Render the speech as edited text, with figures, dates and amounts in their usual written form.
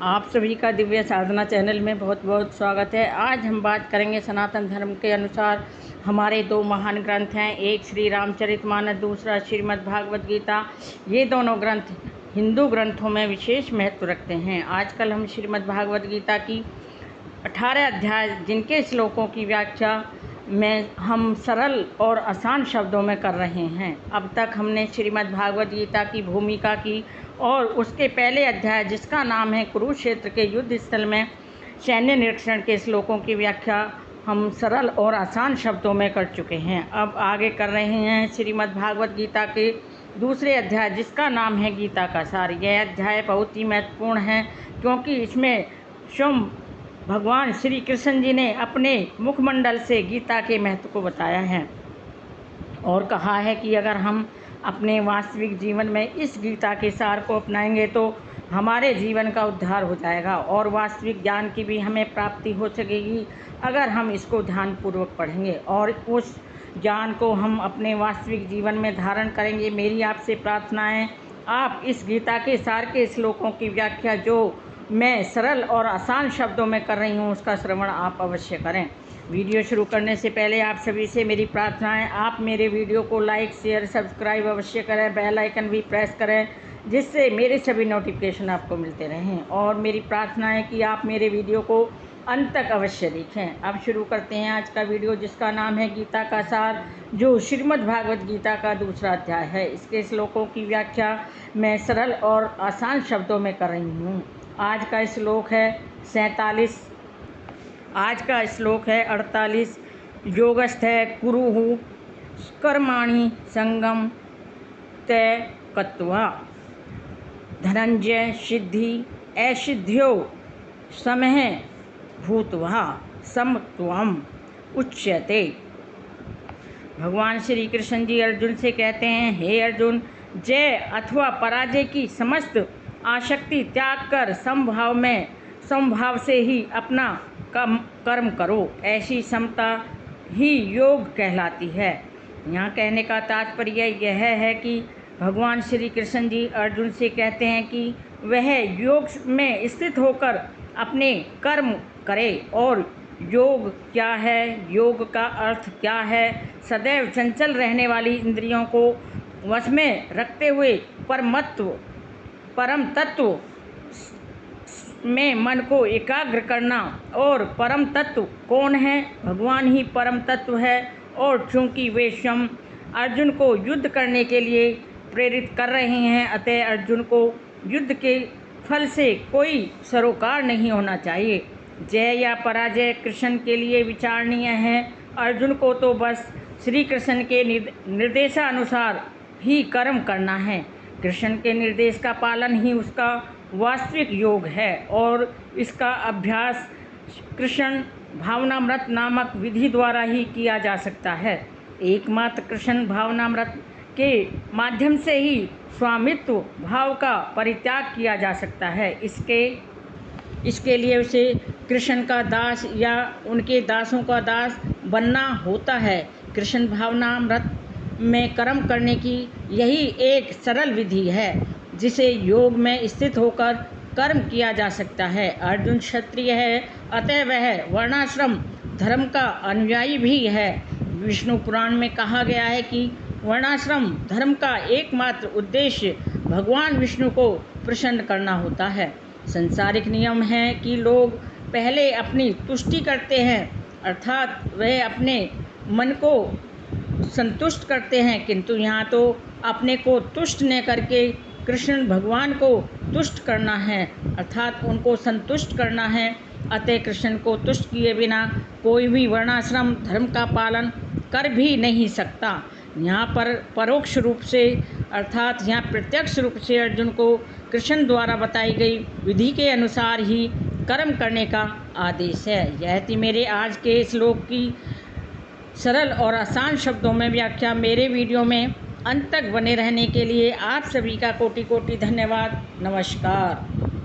आप सभी का दिव्य साधना चैनल में बहुत बहुत स्वागत है। आज हम बात करेंगे सनातन धर्म के अनुसार हमारे दो महान ग्रंथ हैं, एक श्री रामचरितमानस, दूसरा श्रीमद् भागवत गीता। ये दोनों ग्रंथ हिंदू ग्रंथों में विशेष महत्व रखते हैं। आजकल हम श्रीमद् भागवत गीता की 18 अध्याय जिनके श्लोकों की व्याख्या में हम सरल और आसान शब्दों में कर रहे हैं। अब तक हमने श्रीमद् भागवत गीता की भूमिका की और उसके पहले अध्याय जिसका नाम है कुरुक्षेत्र के युद्ध स्थल में सैन्य निरीक्षण के श्लोकों की व्याख्या हम सरल और आसान शब्दों में कर चुके हैं। अब आगे कर रहे हैं श्रीमद् भागवत गीता के दूसरे अध्याय जिसका नाम है गीता का सार। यह अध्याय बहुत ही महत्वपूर्ण है क्योंकि इसमें स्वयं भगवान श्री कृष्ण जी ने अपने मुखमंडल से गीता के महत्व को बताया है और कहा है कि अगर हम अपने वास्तविक जीवन में इस गीता के सार को अपनाएंगे तो हमारे जीवन का उद्धार हो जाएगा और वास्तविक ज्ञान की भी हमें प्राप्ति हो सकेगी अगर हम इसको ध्यानपूर्वक पढ़ेंगे और उस ज्ञान को हम अपने वास्तविक जीवन में धारण करेंगे। मेरी आपसे प्रार्थना है, आप इस गीता के सार के श्लोकों की व्याख्या जो मैं सरल और आसान शब्दों में कर रही हूँ उसका श्रवण आप अवश्य करें। वीडियो शुरू करने से पहले आप सभी से मेरी प्रार्थना है, आप मेरे वीडियो को लाइक शेयर सब्सक्राइब अवश्य करें, बेल आइकन भी प्रेस करें जिससे मेरे सभी नोटिफिकेशन आपको मिलते रहें। और मेरी प्रार्थना है कि आप मेरे वीडियो को अंत तक अवश्य देखें। अब शुरू करते हैं आज का वीडियो जिसका नाम है गीता का सार, जो श्रीमद् भागवत गीता का दूसरा अध्याय है। इसके श्लोकों की व्याख्या मैं सरल और आसान शब्दों में कर रही हूँ। आज का श्लोक है 47, आज का श्लोक है 48। योगस्थ कुरुहु कर्माणि संगम तय कत्वा धनंजय सिद्धि ऐसिद्ध्यो समः भूत्वा समत्वम उच्यते। भगवान श्री कृष्ण जी अर्जुन से कहते हैं, हे अर्जुन, जय अथवा पराजय की समस्त आसक्ति त्याग कर समभाव से ही अपना कर्म करो। ऐसी समता ही योग कहलाती है। यहाँ कहने का तात्पर्य यह है कि भगवान श्री कृष्ण जी अर्जुन से कहते हैं कि वह योग में स्थित होकर अपने कर्म करे। और योग क्या है, योग का अर्थ क्या है? सदैव चंचल रहने वाली इंद्रियों को वश में रखते हुए परम तत्व में मन को एकाग्र करना। और परम तत्व कौन है? भगवान ही परम तत्व है। और चूंकि वे स्वयं अर्जुन को युद्ध करने के लिए प्रेरित कर रहे हैं, अतः अर्जुन को युद्ध के फल से कोई सरोकार नहीं होना चाहिए। जय या पराजय कृष्ण के लिए विचारणीय है। अर्जुन को तो बस श्री कृष्ण के निर्देशानुसार ही कर्म करना है। कृष्ण के निर्देश का पालन ही उसका वास्तविक योग है और इसका अभ्यास कृष्ण भावनामृत नामक विधि द्वारा ही किया जा सकता है। एकमात्र कृष्ण भावनामृत के माध्यम से ही स्वामित्व भाव का परित्याग किया जा सकता है। इसके लिए उसे कृष्ण का दास या उनके दासों का दास बनना होता है। कृष्ण भावनामृत में कर्म करने की यही एक सरल विधि है जिसे योग में स्थित होकर कर्म किया जा सकता है। अर्जुन क्षत्रिय है, अतः वह वर्णाश्रम धर्म का अनुयायी भी है। विष्णु पुराण में कहा गया है कि वर्णाश्रम धर्म का एकमात्र उद्देश्य भगवान विष्णु को प्रसन्न करना होता है। संसारिक नियम है कि लोग पहले अपनी तुष्टि करते हैं, अर्थात वह अपने मन को संतुष्ट करते हैं, किंतु यहाँ तो अपने को तुष्ट न करके कृष्ण भगवान को तुष्ट करना है, अर्थात उनको संतुष्ट करना है। अतः कृष्ण को तुष्ट किए बिना कोई भी वर्णाश्रम धर्म का पालन कर भी नहीं सकता। यहाँ पर परोक्ष रूप से अर्थात यहाँ प्रत्यक्ष रूप से अर्जुन को कृष्ण द्वारा बताई गई विधि के अनुसार ही कर्म करने का आदेश है। यह थी मेरे आज के श्लोक की सरल और आसान शब्दों में व्याख्या। मेरे वीडियो में अंत तक बने रहने के लिए आप सभी का कोटि कोटि धन्यवाद। नमस्कार।